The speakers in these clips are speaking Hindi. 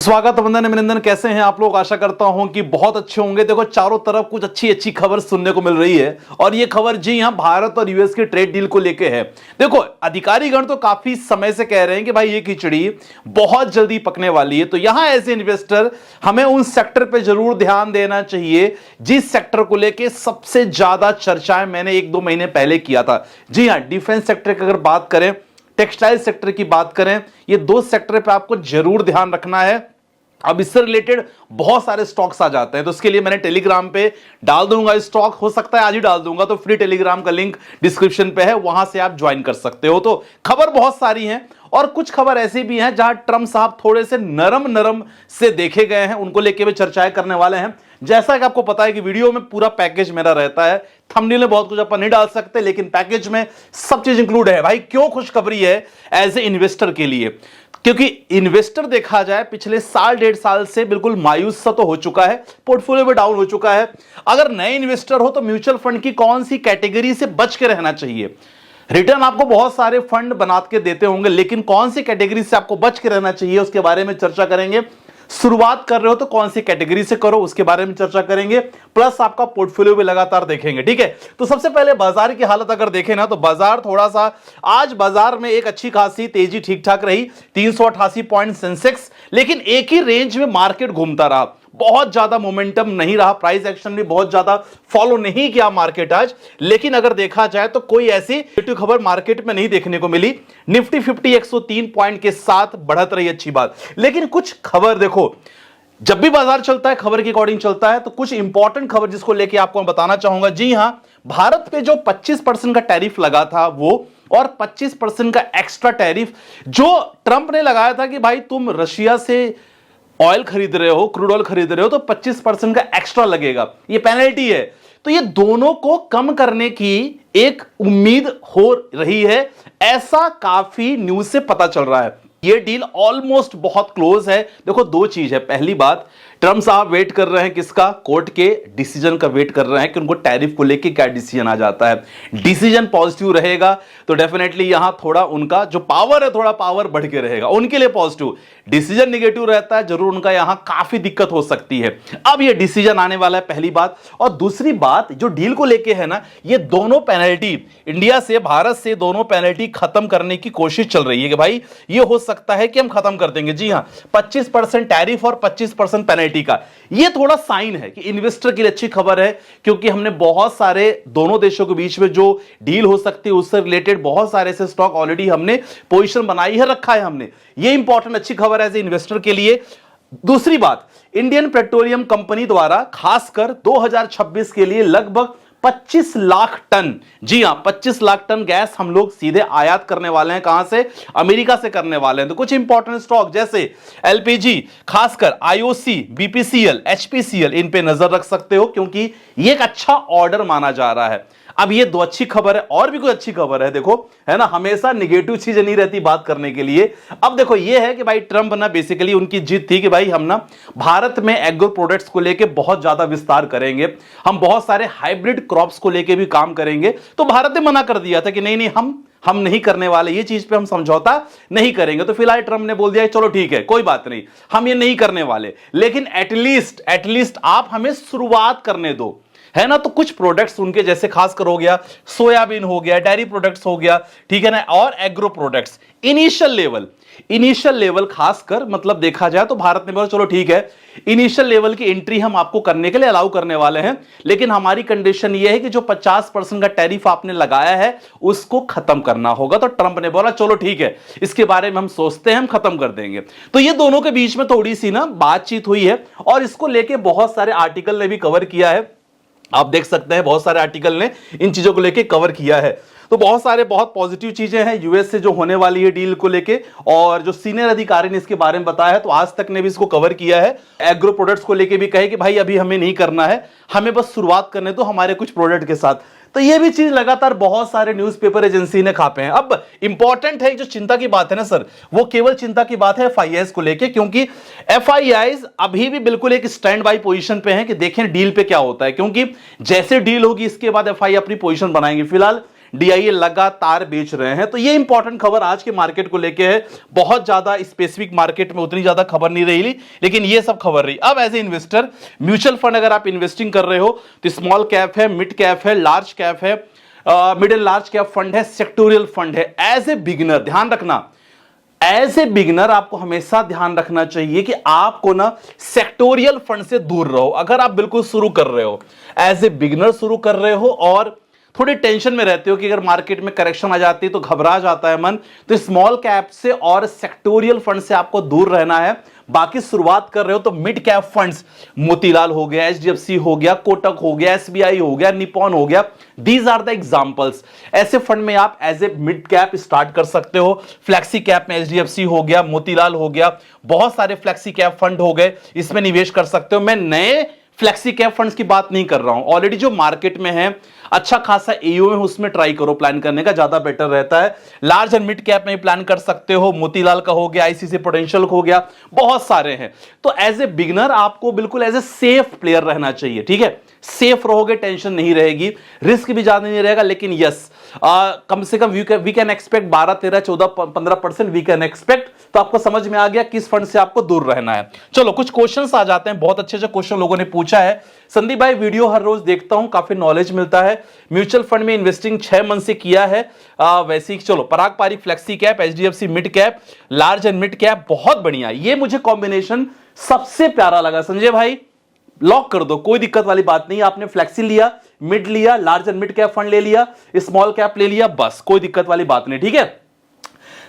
स्वागत, वंदन, अभिनंदन। कैसे हैं आप लोग? आशा करता हूं कि बहुत अच्छे होंगे। देखो, चारों तरफ कुछ अच्छी अच्छी खबर सुनने को मिल रही है और ये खबर जी हां भारत और यूएस की ट्रेड डील को लेके है। देखो, अधिकारीगण तो काफी समय से कह रहे हैं कि भाई ये खिचड़ी बहुत जल्दी पकने वाली है। तो यहां एज ए इन्वेस्टर हमें उन सेक्टर पर जरूर ध्यान देना चाहिए जिस सेक्टर को लेकर सबसे ज्यादा चर्चाएं मैंने 1-2 महीने पहले किया था। जी हां, डिफेंस सेक्टर की अगर बात करें, टेक्सटाइल सेक्टर की बात करें, ये दो सेक्टर पे आपको जरूर ध्यान रखना है। अब इससे रिलेटेड बहुत सारे स्टॉक्स आ जाते हैं, तो इसके लिए मैंने टेलीग्राम पे डाल दूंगा स्टॉक। हो सकता है आज ही डाल दूंगा, तो फ्री टेलीग्राम का लिंक डिस्क्रिप्शन पे है, वहां से आप ज्वाइन कर सकते हो। तो खबर बहुत सारी हैं और कुछ खबर ऐसी भी हैं जहां ट्रम्प साहब थोड़े से नरम नरम से देखे गए हैं, उनको लेके भी चर्चाएं करने वाले हैं। जैसा कि आपको पता है कि वीडियो में पूरा पैकेज मेरा रहता है, थंबनेल में बहुत कुछ अपन नहीं डाल सकते, लेकिन पैकेज में सब चीज इंक्लूड है। भाई क्यों खुशखबरी है एज ए इन्वेस्टर के लिए? क्योंकि इन्वेस्टर देखा जाए पिछले साल 1.5 साल से बिल्कुल मायूस सा तो हो चुका है, पोर्टफोलियो भी डाउन हो चुका है। अगर नए इन्वेस्टर हो तो म्यूचुअल फंड की कौन सी कैटेगरी से बच के रहना चाहिए? रिटर्न आपको बहुत सारे फंड बना के देते होंगे, लेकिन कौन सी कैटेगरी से आपको बच के रहना चाहिए उसके बारे में चर्चा करेंगे। शुरुआत कर रहे हो तो कौन सी कैटेगरी से करो उसके बारे में चर्चा करेंगे, प्लस आपका पोर्टफोलियो भी लगातार देखेंगे। ठीक है, तो सबसे पहले बाजार की हालत अगर देखें ना, तो बाजार थोड़ा सा आज बाजार में एक अच्छी खासी तेजी ठीक ठाक रही, 388 पॉइंट सेंसेक्स, लेकिन एक ही रेंज में मार्केट घूमता रहा, बहुत ज्यादा मोमेंटम नहीं रहा, प्राइस एक्शन भी बहुत ज्यादा फॉलो नहीं किया मार्केट आज। लेकिन अगर देखा जाए तो कोई ऐसी खबर मार्केट में नहीं देखने को मिली। निफ्टी 50 103 पॉइंट के साथ बढ़त रही, अच्छी बात। लेकिन कुछ खबर देखो, जब भी बाजार चलता है खबर के अकॉर्डिंग चलता है, तो कुछ इंपॉर्टेंट खबर जिसको लेके आपको मैं बताना चाहूंगा। जी हां, भारत पे जो 25% का टैरिफ लगा था वो, और 25% का एक्स्ट्रा टैरिफ जो ट्रंप ने लगाया था कि भाई तुम रशिया से ऑयल खरीद रहे हो, क्रूड ऑयल खरीद रहे हो, तो 25% का एक्स्ट्रा लगेगा, ये पेनल्टी है। तो ये दोनों को कम करने की एक उम्मीद हो रही है, ऐसा काफी न्यूज से पता चल रहा है। ये डील ऑलमोस्ट बहुत क्लोज है। देखो, दो चीज है। पहली बात, ट्रम्प साहब वेट कर रहे हैं किसका? कोर्ट के डिसीजन का वेट कर रहे हैं कि उनको टैरिफ को लेके क्या डिसीजन आ जाता है। डिसीजन पॉजिटिव रहेगा तो डेफिनेटली यहां थोड़ा उनका जो पावर है, थोड़ा पावर बढ़ के रहेगा, उनके लिए पॉजिटिव। डिसीजन नेगेटिव रहता है, जरूर उनका यहां काफी दिक्कत हो सकती है। अब ये डिसीजन आने वाला है, पहली बात। और दूसरी बात, जो डील को लेके है ना, ये दोनों पेनल्टी इंडिया से, भारत से दोनों पेनल्टी खत्म करने की कोशिश चल रही है कि भाई ये हो सकता है कि हम खत्म कर देंगे। जी हां, 25% टैरिफ और 25% पेनल्टी का। ये थोड़ा साइन है कि इन्वेस्टर के लिए अच्छी खबर है, क्योंकि हमने बहुत सारे दोनों देशों के बीच में जो डील हो सकती है उससे रिलेटेड बहुत सारे ऐसे स्टॉक ऑलरेडी हमने पोजीशन बनाई है, रखा है हमने। ये इंपॉर्टेंट अच्छी खबर है एज ए इन्वेस्टर के लिए। दूसरी बात, इंडियन पेट्रोलियम कंपनी द्वारा खासकर 2026 के लिए लगभग 25 लाख टन, जी हां 25 लाख टन गैस हम लोग सीधे आयात करने वाले हैं। कहां से? अमेरिका से करने वाले हैं। तो कुछ इंपॉर्टेंट स्टॉक जैसे एलपीजी, खासकर आईओसी, बीपीसीएल, एचपीसीएल, इन पे नजर रख सकते हो, क्योंकि ये एक अच्छा ऑर्डर माना जा रहा है। अब ये दो अच्छी खबर है, और भी कोई अच्छी खबर है। देखो, है ना, हमेशा निगेटिव चीजें नहीं रहती बात करने के लिए। अब देखो, ये है कि भाई ट्रंप ना, बेसिकली उनकी जीत थी कि भाई हम ना भारत में एग्रो प्रोडक्ट्स को लेके बहुत ज्यादा विस्तार करेंगे, हम बहुत सारे हाइब्रिड क्रॉप्स को लेके भी काम करेंगे। तो भारत ने मना कर दिया था कि नहीं नहीं, हम नहीं करने वाले, ये चीज पे हम समझौता नहीं करेंगे। तो फिलहाल ट्रंप ने बोल दिया चलो ठीक है, कोई बात नहीं, हम ये नहीं करने वाले, लेकिन एटलीस्ट आप हमें शुरुआत करने दो, है ना। तो कुछ प्रोडक्ट्स उनके जैसे खासकर हो गया सोयाबीन, हो गया डेयरी प्रोडक्ट्स, हो गया, ठीक है ना, और एग्रो प्रोडक्ट्स इनिशियल लेवल खासकर, मतलब देखा जाए तो भारत ने बोला चलो ठीक है, इनिशियल लेवल की एंट्री हम आपको करने के लिए अलाउ करने वाले हैं, लेकिन हमारी कंडीशन यह है कि जो 50% का टैरिफ आपने लगाया है उसको खत्म करना होगा। तो ट्रंप ने बोला चलो ठीक है, इसके बारे में हम सोचते हैं, हम खत्म कर देंगे। तो ये दोनों के बीच में थोड़ी सी ना बातचीत हुई है, और इसको लेके बहुत सारे आर्टिकल ने भी कवर किया है। आप देख सकते हैं बहुत सारे आर्टिकल ने इन चीजों को लेके कवर किया है। तो बहुत पॉजिटिव चीजें हैं यूएस से जो होने वाली है डील को लेके, और जो सीनियर अधिकारी ने इसके बारे में बताया है, तो आज तक ने भी इसको कवर किया है। एग्रो प्रोडक्ट्स को लेके भी कहे कि भाई अभी हमें नहीं करना है, हमें बस शुरुआत करने दो हमारे कुछ प्रोडक्ट के साथ। तो ये भी चीज लगातार बहुत सारे न्यूज़पेपर एजेंसी ने खापे हैं। अब इंपॉर्टेंट है जो चिंता की बात है ना सर, वो केवल चिंता की बात है एफआईआईज को लेके, क्योंकि एफआईआईज अभी भी बिल्कुल एक स्टैंड बाय पोजीशन पे हैं कि देखें डील पे क्या होता है, क्योंकि जैसे डील होगी इसके बाद एफआईआई अपनी पोजीशन बनाएंगे। फिलहाल DIA लगातार बेच रहे हैं। तो ये इंपॉर्टेंट खबर आज के मार्केट को लेके है। बहुत ज्यादा स्पेसिफिक मार्केट में उतनी ज्यादा खबर नहीं रही, लेकिन ये सब खबर रही। अब as a investor mutual fund अगर आप इन्वेस्टिंग कर रहे हो तो स्मॉल कैप है, मिड कैप है, लार्ज कैप है, mid and large cap fund है, सेक्टोरियल फंड है। एज ए बिगिनर ध्यान रखना, एज ए बिगिनर आपको हमेशा ध्यान रखना चाहिए कि आपको ना सेक्टोरियल फंड से दूर रहो। अगर आप बिल्कुल शुरू कर रहे हो, एज ए बिगिनर शुरू कर रहे हो और थोड़ी टेंशन में रहते हो कि अगर मार्केट में करेक्शन आ जाती है तो घबरा जाता है मन, तो स्मॉल कैप से और सेक्टोरियल फंड से आपको दूर रहना है। बाकी शुरुआत कर रहे हो तो मिड कैप फंड्स, मोतीलाल हो गया, HDFC हो गया, कोटक हो गया, SBI हो गया, निपॉन हो गया, दीज आर द एग्जांपल्स। ऐसे फंड में आप as a mid cap start कर सकते हो। फ्लेक्सी कैप में HDFC हो गया, मोतीलाल हो गया, बहुत सारे फ्लेक्सी कैप फंड हो गए, इसमें निवेश कर सकते हो। मैं नए फ्लेक्सी कैप फंड्स की बात नहीं कर रहा हूं, ऑलरेडी जो मार्केट में है अच्छा खासा AUM है, उसमें ट्राई करो, प्लान करने का ज्यादा बेटर रहता है। लार्ज एंड मिड कैप में प्लान कर सकते हो, मोतीलाल का हो गया, ICICI प्रूडेंशियल हो गया, बहुत सारे हैं। तो एज ए बिगिनर आपको बिल्कुल एज ए सेफ प्लेयर रहना चाहिए, ठीक है। सेफ रहोगे, टेंशन नहीं रहेगी, रिस्क भी ज्यादा नहीं रहेगा, लेकिन यस कम से कम we can expect 12, 13, 14, 15% we can expect. तो आपको समझ में आ गया किस फंड से आपको दूर रहना है। चलो कुछ क्वेश्चंस आ जाते हैं, बहुत अच्छे अच्छे क्वेश्चन लोगों ने पूछा है। संदीप भाई वीडियो हर रोज देखता हूं, काफी नॉलेज मिलता है। म्यूचुअल फंड में इन्वेस्टिंग 6 मंथ से किया है। वैसे ही चलो, Parag Parikh flexi cap, HDFC mid cap, large and mid cap, बहुत बढ़िया। ये मुझे कॉम्बिनेशन सबसे प्यारा लगा संजय भाई, लॉक कर दो, कोई दिक्कत वाली बात नहीं। आपने फ्लेक्सी लिया, मिड लिया, large and mid cap fund ले लिया, स्मॉल कैप ले लिया, बस कोई दिक्कत वाली बात नहीं, ठीक है।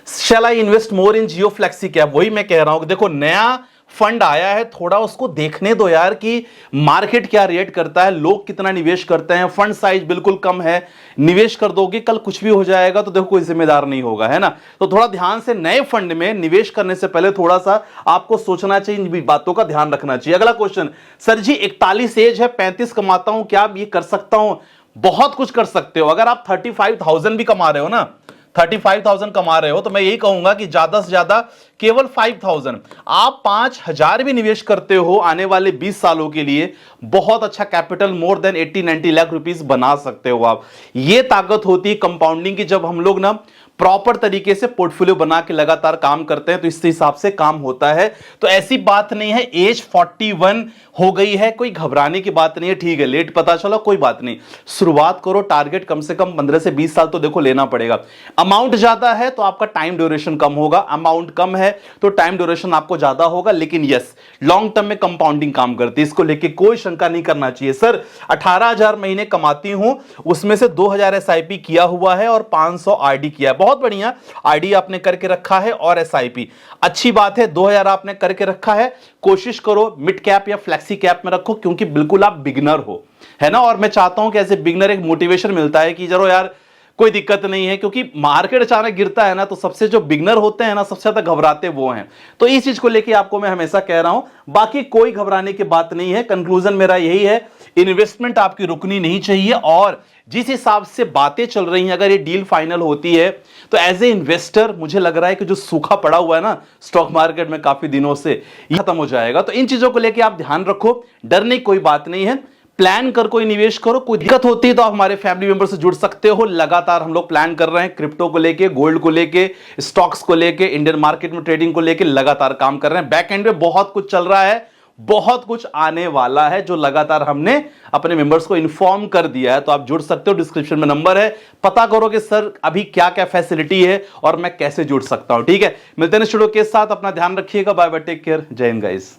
Shall I invest more in Jio flexi cap, वही मैं कह रहा हूं कि देखो नया फंड आया है, थोड़ा उसको देखने दो यार कि मार्केट क्या रेट करता है, लोग कितना निवेश करते हैं, फंड साइज बिल्कुल कम है। निवेश कर दोगे, कल कुछ भी हो जाएगा तो देखो कोई जिम्मेदार नहीं होगा, है ना। तो थोड़ा ध्यान से नए फंड में निवेश करने से पहले थोड़ा सा आपको सोचना चाहिए, इन बातों का ध्यान रखना चाहिए। अगला क्वेश्चन, सर जी 41 एज है, 35 कमाता हूं, क्या ये कर सकता हूं? बहुत कुछ कर सकते हो। अगर आप 35,000 भी कमा रहे हो ना, 35,000 कमा रहे हो, तो मैं यही कहूंगा कि ज्यादा से ज्यादा केवल 5,000, आप 5,000 भी निवेश करते हो आने वाले 20 सालों के लिए, बहुत अच्छा capital more than 80-90 lakh rupees बना सकते हो आप। ये ताकत होती है कंपाउंडिंग की, जब हम लोग ना प्रॉपर तरीके से पोर्टफोलियो बना के लगातार काम करते हैं तो इस हिसाब से काम होता है। तो ऐसी बात नहीं है एज 41 हो गई है, कोई घबराने की बात नहीं है, ठीक है लेट पता चला, कोई बात नहीं, शुरुआत करो। टारगेट कम से कम 15 से 20 साल तो देखो लेना पड़ेगा। अमाउंट ज्यादा है तो आपका टाइम ड्यूरेशन कम होगा, अमाउंट कम है तो टाइम ड्यूरेशन आपको ज्यादा होगा, लेकिन यस लॉन्ग टर्म में कंपाउंडिंग काम करती है, इसको लेके कोई शंका नहीं करना चाहिए। सर 18,000 महीने कमाती हूं, उसमें से 2,000 SIP किया हुआ है और 500 RD किया है, बहुत बढ़िया। RD आपने करके रखा है और SIP, अच्छी बात है। 2,000 आपने करके रखा है, कोशिश करो मिड कैप या फ्लेक्सी कैप में रखो, क्योंकि बिल्कुल आप बिगिनर हो, है ना। और मैं चाहता हूं कि ऐसे बिगिनर एक मोटिवेशन मिलता है कि चलो यार कोई दिक्कत नहीं है, क्योंकि मार्केट अचानक गिरता है ना तो सबसे जो बिगनर होते हैं ना सबसे ज्यादा घबराते वो हैं। तो इस चीज को लेके आपको मैं हमेशा कह रहा हूं, बाकी कोई घबराने की बात नहीं है। कंक्लूजन मेरा यही है, इन्वेस्टमेंट आपकी रुकनी नहीं चाहिए, और जिस हिसाब से बातें चल रही हैं, अगर ये डील फाइनल होती है तो एज ए इन्वेस्टर मुझे लग रहा है कि जो सूखा पड़ा हुआ है ना स्टॉक मार्केट में काफी दिनों से, ये खत्म हो जाएगा। तो इन चीजों को लेके आप ध्यान रखो, डरने की कोई बात नहीं है, प्लान कर कोई निवेश करो। कोई दिक्कत होती है तो आप हमारे फैमिली मेंबर से जुड़ सकते हो। लगातार हम लोग प्लान कर रहे हैं, क्रिप्टो को लेके, गोल्ड को लेके, स्टॉक्स को लेके, इंडियन मार्केट में ट्रेडिंग को लेके लगातार काम कर रहे हैं। बैक एंड में बहुत कुछ चल रहा है, बहुत कुछ आने वाला है जो लगातार हमने अपने मेंबर्स को इन्फॉर्म कर दिया है। तो आप जुड़ सकते हो, डिस्क्रिप्शन में नंबर है, पता करो कि सर अभी क्या क्या फैसिलिटी है और मैं कैसे जुड़ सकता हूं। ठीक है, मिलते हैं स्टूडियो के साथ, अपना ध्यान रखिएगा, बाय बाय, टेक केयर, जय हिंद गाइस।